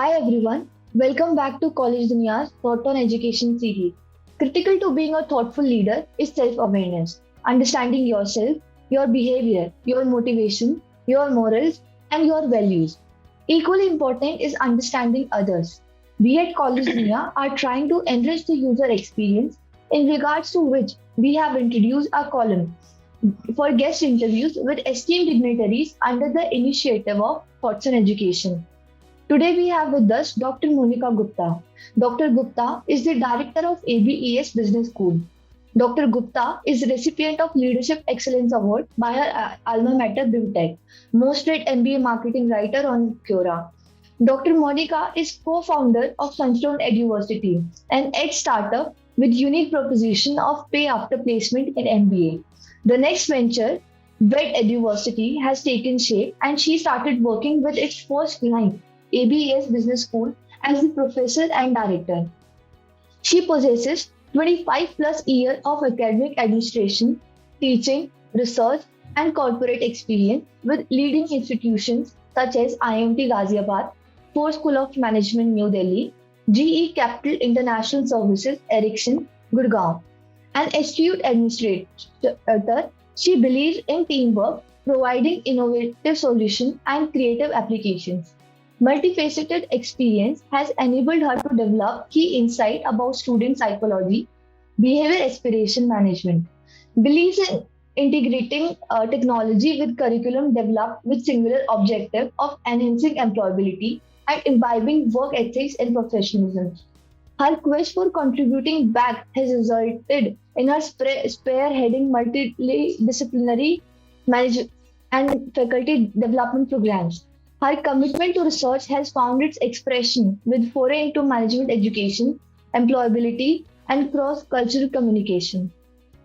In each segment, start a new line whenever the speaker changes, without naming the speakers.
Hi everyone, welcome back to College Dunya's Thought on Education series. Critical to being a thoughtful leader is self awareness, understanding yourself, your behavior, your motivation, your morals, and your values. Equally important is understanding others. We at College Dunya are trying to enrich the user experience, in regards to which we have introduced a column for guest interviews with esteemed dignitaries under the initiative of Thoughts on Education. Today we have with us Dr. Monica Gupta. Dr. Gupta is the director of ABES Business School. Dr. Gupta is recipient of Leadership Excellence Award by her alma mater BIMTech, most read MBA marketing writer on Quora. Dr. Monica is co-founder of Sunstone Eduversity, an edge startup with unique proposition of pay after placement in MBA. The next venture, Vet Eduversity, has taken shape and she started working with its first client, ABES Business School, as the professor and director. She possesses 25 plus years of academic administration, teaching, research, and corporate experience with leading institutions such as IMT Ghaziabad, Ford School of Management New Delhi, GE Capital International Services Ericsson Gurgaon. An astute administrator, she believes in teamwork, providing innovative solutions and creative applications. Multifaceted experience has enabled her to develop key insight about student psychology, behavior aspiration management, believes in integrating technology with curriculum developed with singular objective of enhancing employability and imbibing work ethics and professionalism. Her quest for contributing back has resulted in her spearheading multidisciplinary manage and faculty development programs. Her commitment to research has found its expression with foray into management education, employability, and cross-cultural communication.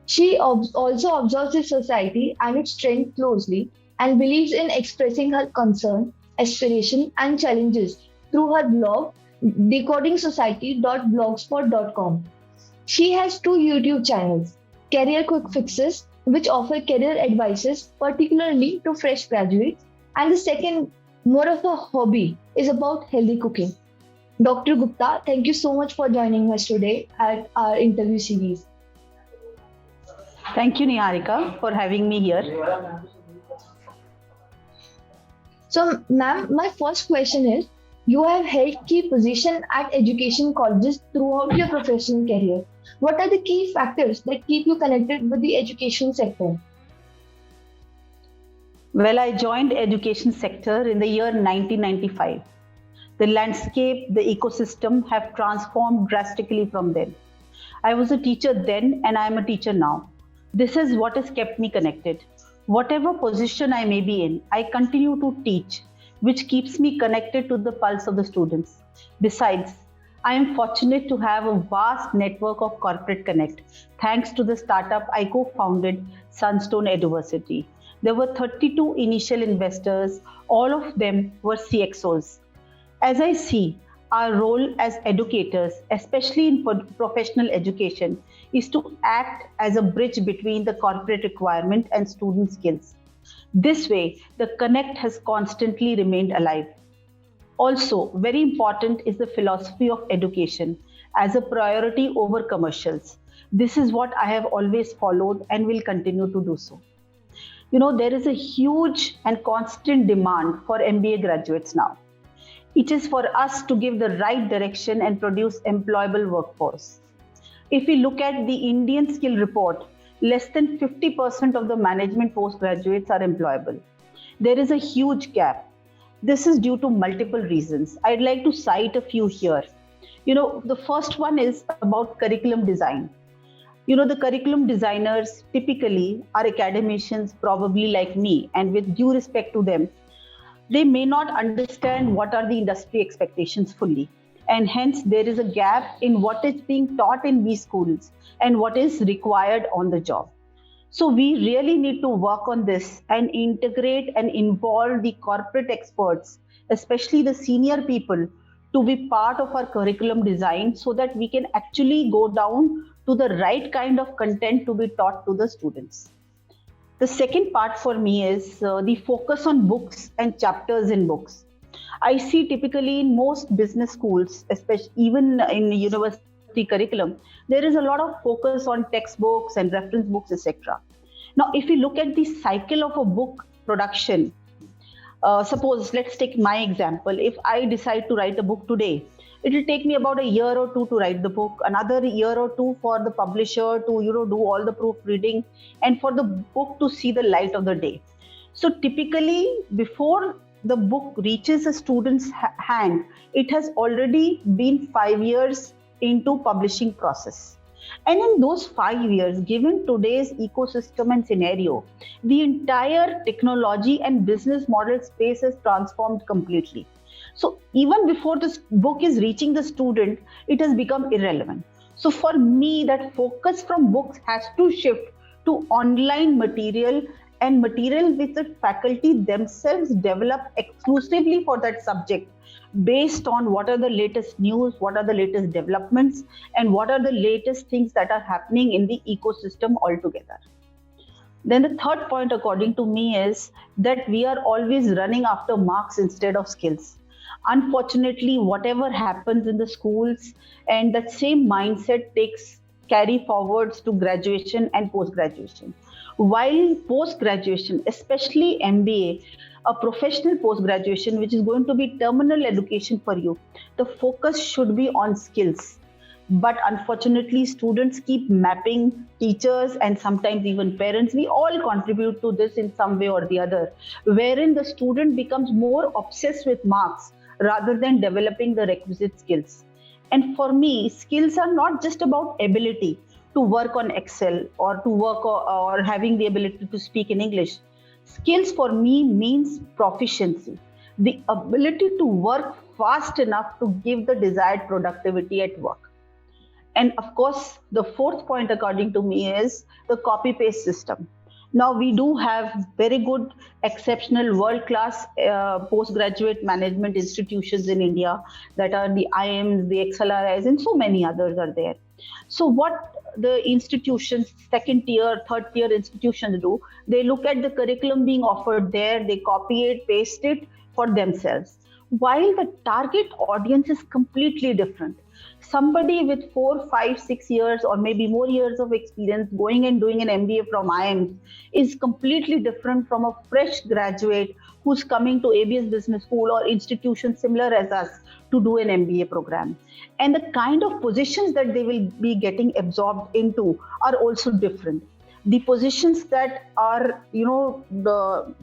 She also observes the society and its trend closely and believes in expressing her concern, aspiration, and challenges through her blog decodingsociety.blogspot.com. She has two YouTube channels, Career Quick Fixes, which offer career advices particularly to fresh graduates, and the second, more of a hobby, is about healthy cooking. Dr. Gupta, thank you so much for joining us today at our interview series.
Thank you, Niharika, for having me here.
So, ma'am, my first question is, you have held key position at education colleges throughout your professional career. What are the key factors that keep you connected with the education sector?
Well, I joined education sector in the year 1995. The landscape, the ecosystem have transformed drastically from then. I was a teacher then and I am a teacher now. This is what has kept me connected. Whatever position I may be in, I continue to teach, which keeps me connected to the pulse of the students. Besides, I am fortunate to have a vast network of corporate connect thanks to the startup I co-founded, Sunstone Eduversity. There were 32 initial investors, all of them were CXOs. As I see, our role as educators, especially in professional education, is to act as a bridge between the corporate requirement and student skills. This way, the connect has constantly remained alive. Also, very important is the philosophy of education as a priority over commercials. This is what I have always followed and will continue to do so. There is a huge and constant demand for MBA graduates now. It is for us to give the right direction and produce employable workforce. If we look at the Indian skill report, less than 50% of the management postgraduates are employable. There is a huge gap. This is due to multiple reasons. I'd like to cite a few here. The first one is about curriculum design. The curriculum designers typically are academicians, probably like me, and with due respect to them, they may not understand what are the industry expectations fully. And hence, there is a gap in what is being taught in these schools and what is required on the job. So we really need to work on this and integrate and involve the corporate experts, especially the senior people, to be part of our curriculum design so that we can actually go down to the right kind of content to be taught to the students. The second part for me is the focus on books and chapters in books. I see typically in most business schools, especially even in university curriculum, there is a lot of focus on textbooks and reference books, etc. Now, if you look at the cycle of a book production, suppose let's take my example. If I decide to write a book today, it will take me about a year or two to write the book, another year or two for the publisher to do all the proofreading, and for the book to see the light of the day. So typically, before the book reaches a student's hand, it has already been 5 years into publishing process. And in those 5 years, given today's ecosystem and scenario, the entire technology and business model space has transformed completely. So even before this book is reaching the student, it has become irrelevant. So for me, that focus from books has to shift to online material, and material which the faculty themselves develop exclusively for that subject, based on what are the latest news, what are the latest developments, and what are the latest things that are happening in the ecosystem altogether. Then the third point, according to me, is that we are always running after marks instead of skills. Unfortunately, whatever happens in the schools, and that same mindset takes carry forwards to graduation and post-graduation. While post-graduation, especially MBA, a professional post-graduation, which is going to be terminal education for you, the focus should be on skills. But unfortunately, students keep mapping teachers and sometimes even parents. We all contribute to this in some way or the other, wherein the student becomes more obsessed with marks rather than developing the requisite skills. And for me, skills are not just about ability to work on Excel or to work or having the ability to speak in English. Skills for me means proficiency, the ability to work fast enough to give the desired productivity at work. And of course, the fourth point, according to me, is the copy paste system. Now, we do have very good, exceptional, world-class postgraduate management institutions in India, that are the IIMs, the XLRIs, and so many others are there. So what the institutions, second tier, third tier institutions do, they look at the curriculum being offered there, they copy it, paste it for themselves. While the target audience is completely different. Somebody with 4, 5, 6 years or maybe more years of experience going and doing an MBA from IIMs is completely different from a fresh graduate who's coming to ABS Business School or institutions similar as us to do an MBA program. And the kind of positions that they will be getting absorbed into are also different. The positions that are,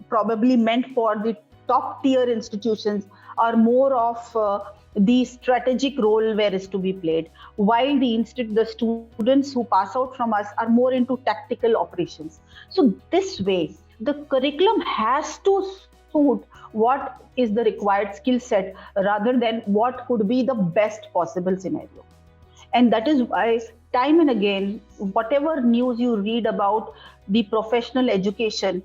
probably meant for the top tier institutions are more of the strategic role where is to be played, while the students who pass out from us are more into tactical operations. So this way, the curriculum has to suit what is the required skill set rather than what could be the best possible scenario. And that is why time and again, whatever news you read about the professional education,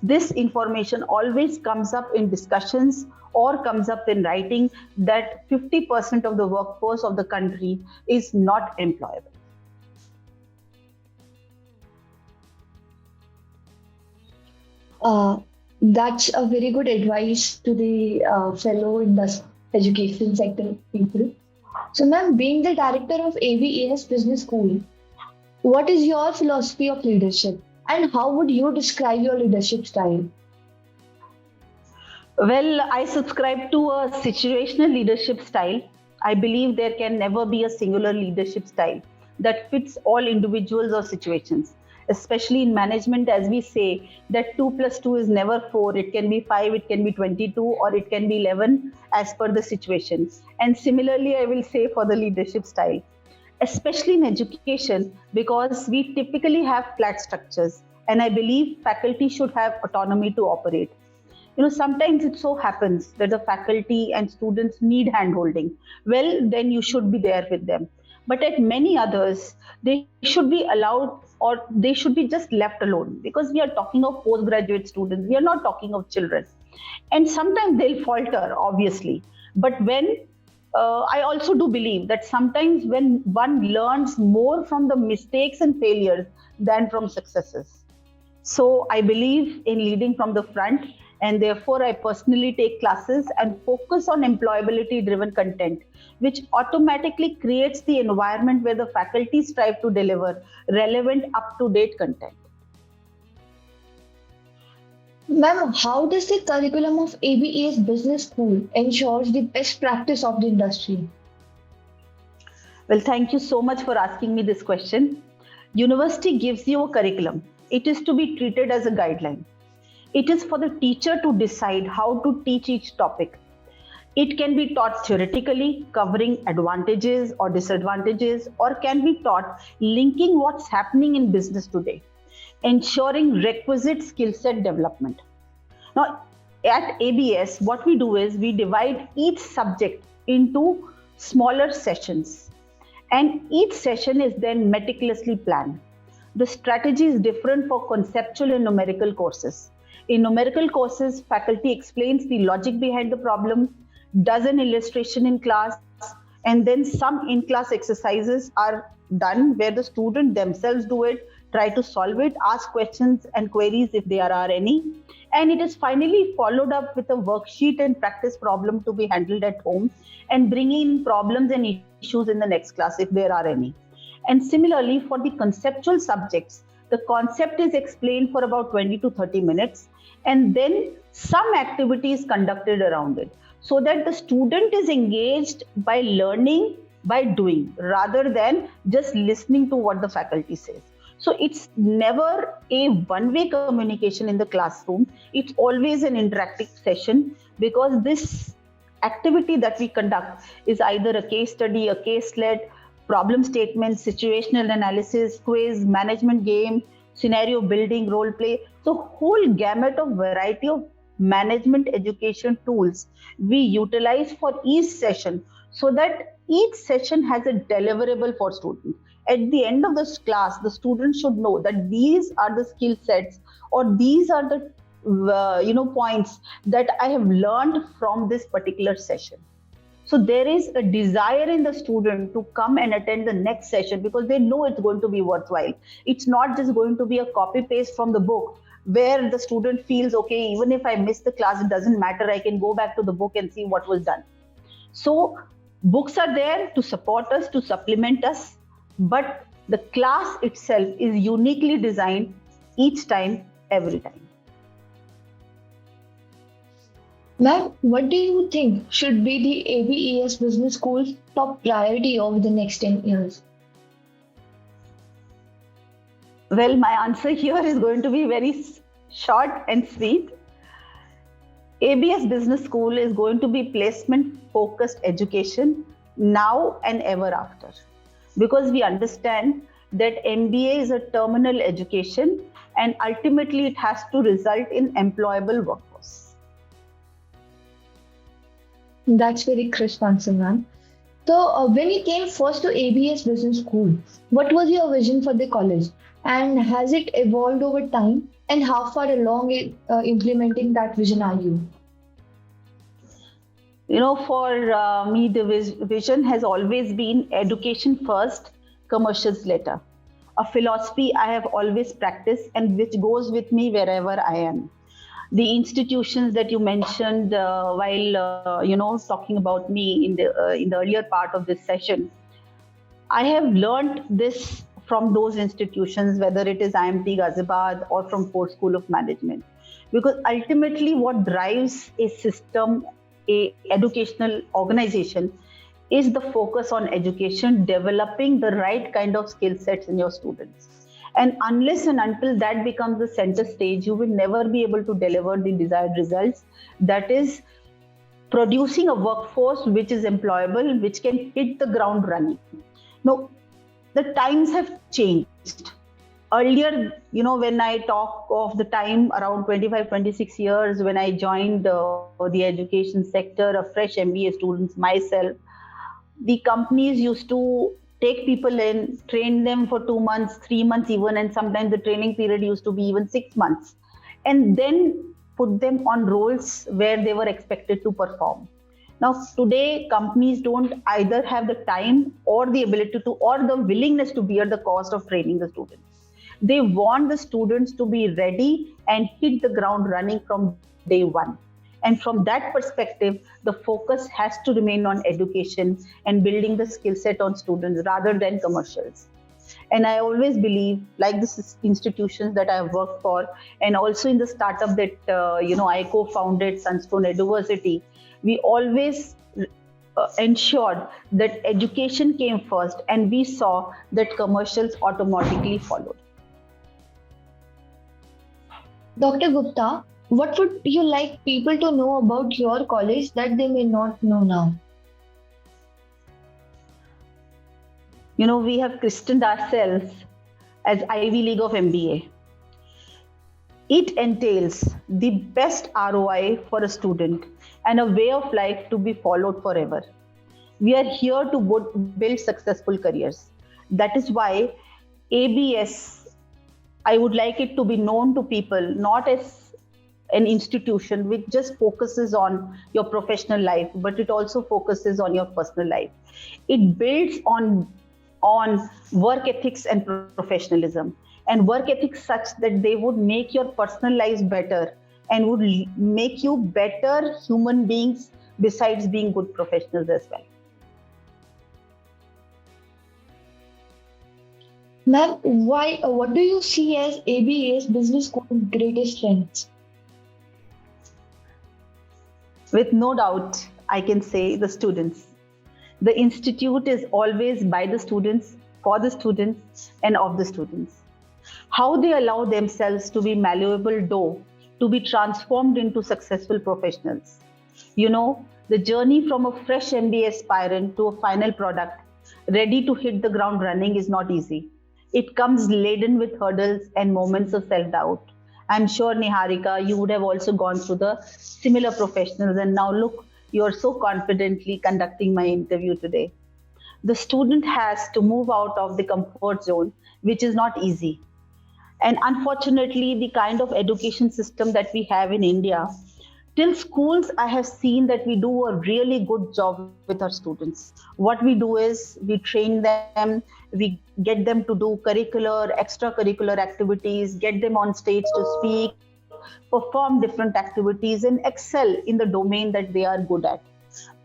this information always comes up in discussions or comes up in writing that 50% of the workforce of the country is not employable.
That's a very good advice to the fellow in the education sector people. So, ma'am, being the director of ABES Business School, what is your philosophy of leadership and how would you describe your leadership style?
Well, I subscribe to a situational leadership style. I believe there can never be a singular leadership style that fits all individuals or situations, especially in management, as we say that 2 plus 2 is never 4. It can be 5, it can be 22, or it can be 11 as per the situation. And similarly, I will say for the leadership style, especially in education, because we typically have flat structures. And I believe faculty should have autonomy to operate. Sometimes it so happens that the faculty and students need handholding. Well, then you should be there with them. But at many others, they should be allowed or they should be just left alone, because we are talking of postgraduate students. We are not talking of children. And sometimes they'll falter, obviously. But when I also do believe that sometimes when one learns more from the mistakes and failures than from successes. So I believe in leading from the front and therefore I personally take classes and focus on employability driven content, which automatically creates the environment where the faculty strive to deliver relevant, up to date content.
Ma'am, how does the curriculum of ABES Business School ensures the best practice of the industry?
Well, thank you so much for asking me this question. University gives you a curriculum. It is to be treated as a guideline. It is for the teacher to decide how to teach each topic. It can be taught theoretically, covering advantages or disadvantages, or can be taught linking what's happening in business today, ensuring requisite skill set development. Now, at ABS, what we do is we divide each subject into smaller sessions, and each session is then meticulously planned. The strategy is different for conceptual and numerical courses. In numerical courses, faculty explains the logic behind the problem, does an illustration in class, and then some in-class exercises are done where the student themselves do it, try to solve it, ask questions and queries if there are any. And it is finally followed up with a worksheet and practice problem to be handled at home, and bring in problems and issues in the next class if there are any. And similarly, for the conceptual subjects, the concept is explained for about 20 to 30 minutes, and then some activity is conducted around it, so that the student is engaged by learning by doing rather than just listening to what the faculty says. So it's never a one-way communication in the classroom. It's always an interactive session, because this activity that we conduct is either a case study, a case-led, problem statement, situational analysis, quiz, management game, scenario building, role play. So whole gamut of variety of management education tools we utilize for each session, so that each session has a deliverable for students. At the end of this class, the students should know that these are the skill sets, or these are the points that I have learned from this particular session. So there is a desire in the student to come and attend the next session, because they know it's going to be worthwhile. It's not just going to be a copy paste from the book where the student feels, okay, even if I miss the class, it doesn't matter. I can go back to the book and see what was done. So books are there to support us, to supplement us, but the class itself is uniquely designed each time, every time.
Ma'am, what do you think should be the ABES Business School's top priority over the next 10 years?
Well, my answer here is going to be very short and sweet. ABS Business School is going to be placement focused education now and ever after, because we understand that MBA is a terminal education, and ultimately it has to result in employable workforce.
That's very crisp answer, ma'am. So, when you came first to ABS Business School, what was your vision for the college? And has it evolved over time? And how far along in implementing that vision are you?
For me, the vision has always been education first, commercials later. A philosophy I have always practiced and which goes with me wherever I am. The institutions that you mentioned while talking about me in the earlier part of this session, I have learned this from those institutions, whether it is IMT Ghaziabad or from Ford School of Management, because ultimately what drives a system, a educational organization, is the focus on education, developing the right kind of skill sets in your students. And unless and until that becomes the center stage, you will never be able to deliver the desired results. That is, producing a workforce which is employable, which can hit the ground running. Now, the times have changed. Earlier, when I talk of the time around 25, 26 years, when I joined the education sector, a fresh MBA student myself, the companies used to take people in, train them for 2 months, 3 months even, and sometimes the training period used to be even 6 months, and then put them on roles where they were expected to perform. Now, today, companies don't either have the time or the ability to, or the willingness to bear the cost of training the students. They want the students to be ready and hit the ground running from day one. And from that perspective, the focus has to remain on education and building the skill set on students rather than commercials. And I always believe, like this institutions that I have worked for, and also in the startup that I co-founded, Sunstone University, we always ensured that education came first, and we saw that commercials automatically followed.
Dr. Gupta, what would you like people to know about your college that they may not know now?
We have christened ourselves as Ivy League of MBA. It entails the best ROI for a student and a way of life to be followed forever. We are here to build successful careers. That is why ABS, I would like it to be known to people not as an institution which just focuses on your professional life, but it also focuses on your personal life. It builds on work ethics and professionalism, and work ethics such that they would make your personal lives better and would make you better human beings besides being good professionals as well.
Ma'am, what do you see as ABA's business school's greatest strengths?
With no doubt, I can say the students. The institute is always by the students, for the students, and of the students. How they allow themselves to be malleable dough, to be transformed into successful professionals. The journey from a fresh MBA aspirant to a final product, ready to hit the ground running, is not easy. It comes laden with hurdles and moments of self-doubt. I'm sure, Niharika, you would have also gone through the similar professionals, and now look, you're so confidently conducting my interview today. The student has to move out of the comfort zone, which is not easy. And unfortunately, the kind of education system that we have in India, till schools, I have seen that we do a really good job with our students. What we do is we train them, we get them to do curricular, extracurricular activities, get them on stage to speak, perform different activities, and excel in the domain that they are good at.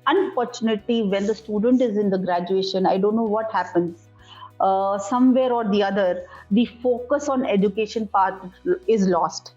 Unfortunately, when the student is in the graduation, I don't know what happens. Somewhere or the other, the focus on education part is lost.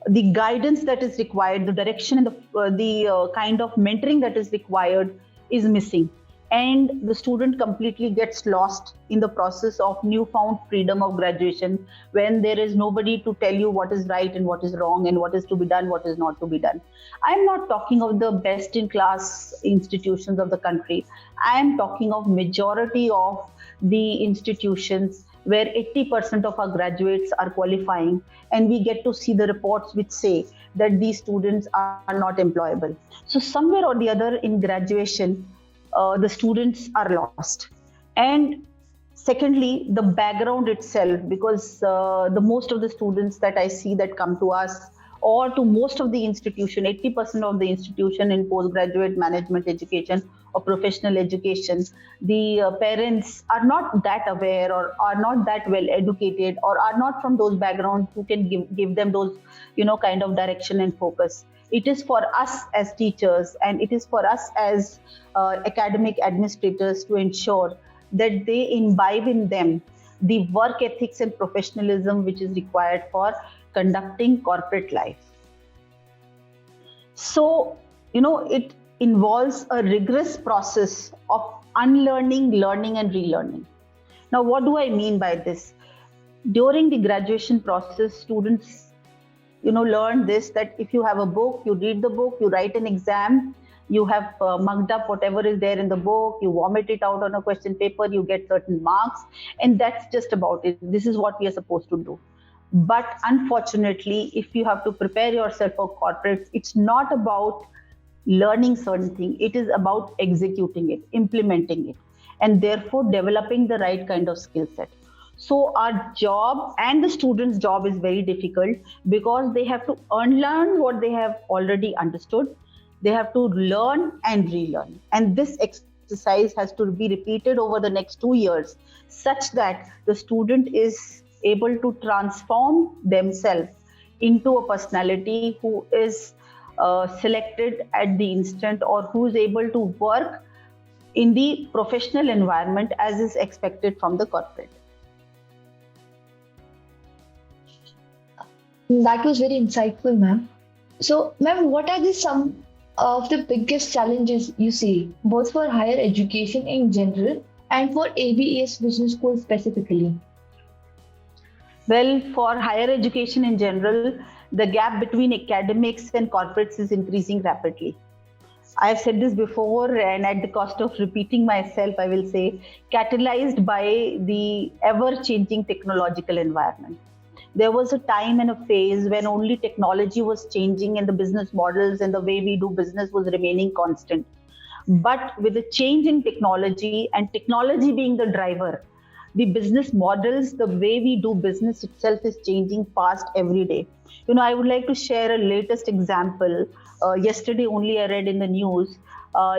The guidance that is required, the direction and the kind of mentoring that is required is missing. And the student completely gets lost in the process of newfound freedom of graduation, when there is nobody to tell you what is right and what is wrong and what is to be done, what is not to be done. I'm not talking of the best in class institutions of the country. I am talking of majority of the institutions where 80% of our graduates are qualifying, and we get to see the reports which say that these students are not employable. So somewhere or the other in graduation, the students are lost. And secondly, the background itself, because the most of the students that I see that come to us or to most of the institution, 80% of the institution in postgraduate management education or professional education, the parents are not that aware or are not that well educated or are not from those backgrounds who can give them those, kind of direction and focus. It is for us as teachers and it is for us as academic administrators to ensure that they imbibe in them the work ethics and professionalism which is required for conducting corporate life. So, it involves a rigorous process of unlearning, learning, and relearning. Now, what do I mean by this? During the graduation process, students, learn this, that if you have a book, you read the book, you write an exam, you have mugged up whatever is there in the book, you vomit it out on a question paper, you get certain marks, and that's just about it. This is what we are supposed to do. But unfortunately, if you have to prepare yourself for corporates, it's not about learning certain things. It is about executing it, implementing it, and therefore developing the right kind of skill set. So our job and the students' job is very difficult because they have to unlearn what they have already understood. They have to learn and relearn. And this exercise has to be repeated over the next 2 years such that the student is able to transform themselves into a personality who is selected at the instant, or who is able to work in the professional environment as is expected from the corporate.
That was very insightful, ma'am. So, ma'am, what are some of the biggest challenges you see, both for higher education in general and for ABES Business School specifically?
Well, for higher education in general, the gap between academics and corporates is increasing rapidly. I've said this before, and at the cost of repeating myself, I will say, catalyzed by the ever-changing technological environment. There was a time and a phase when only technology was changing and the business models and the way we do business was remaining constant. But with the change in technology and technology being the driver, the business models, the way we do business itself is changing fast every day. I would like to share a latest example. Yesterday only I read in the news,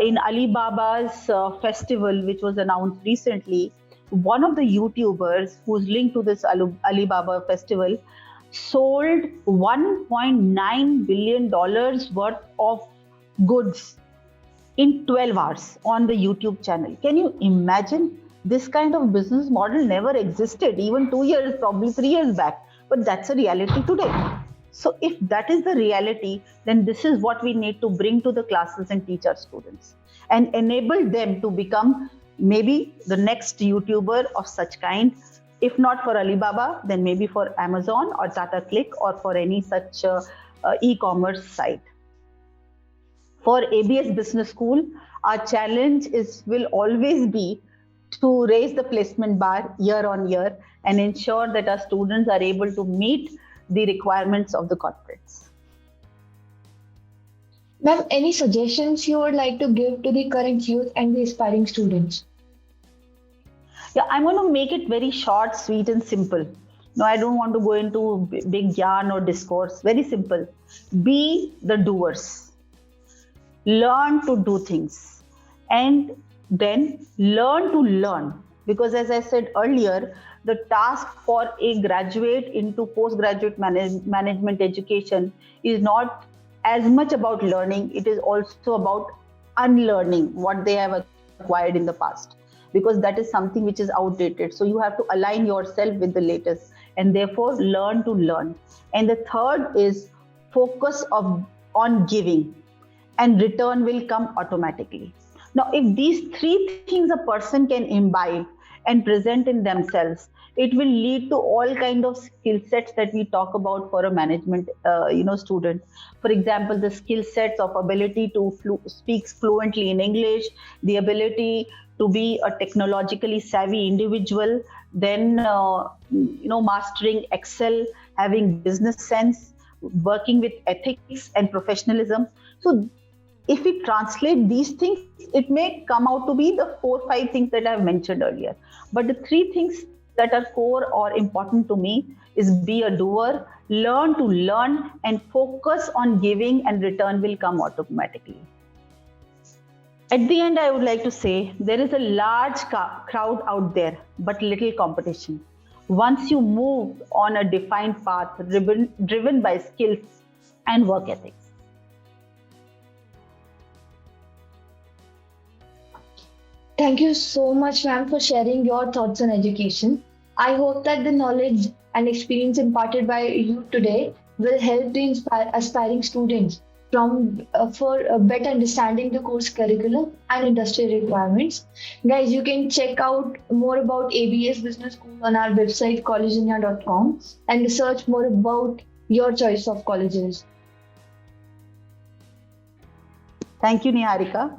in Alibaba's festival, which was announced recently, one of the YouTubers who's linked to this Alibaba festival sold $1.9 billion worth of goods in 12 hours on the YouTube channel. Can you imagine? This kind of business model never existed even 2 years, probably 3 years back, but that's a reality today. So if that is the reality, then this is what we need to bring to the classes and teach our students and enable them to become maybe the next YouTuber of such kind. If not for Alibaba, then maybe for Amazon or Tata Click or for any such e-commerce site. For ABS Business School, our challenge will always be to raise the placement bar year on year and ensure that our students are able to meet the requirements of the corporates.
Ma'am, any suggestions you would like to give to the current youth and the aspiring students?
Yeah, I'm going to make it very short, sweet, and simple. No, I don't want to go into big yarn or discourse. Very simple. Be the doers. Learn to do things. And then learn to learn. Because as I said earlier, the task for a graduate into postgraduate management education is not as much about learning. It is also about unlearning what they have acquired in the past, because that is something which is outdated. So you have to align yourself with the latest and therefore learn to learn. And the third is focus on giving, and return will come automatically. Now, if these three things a person can imbibe and present in themselves, it will lead to all kind of skill sets that we talk about for a management student. For example, the skill sets of ability to speak fluently in English, the ability to be a technologically savvy individual, then mastering Excel, having business sense, working with ethics and professionalism. So if we translate these things, it may come out to be the 4-5 things that I've mentioned earlier. But the 3 things that are core or important to me is be a doer, learn to learn, and focus on giving, and return will come automatically. At the end, I would like to say there is a large crowd out there, but little competition. Once you move on a defined path driven by skills and work ethics.
Thank you so much, ma'am, for sharing your thoughts on education. I hope that the knowledge and experience imparted by you today will help the aspiring students for better understanding the course curriculum and industry requirements. Guys, you can check out more about ABES Business School on our website collegedunia.com and research more about your choice of colleges.
Thank you, Niharika.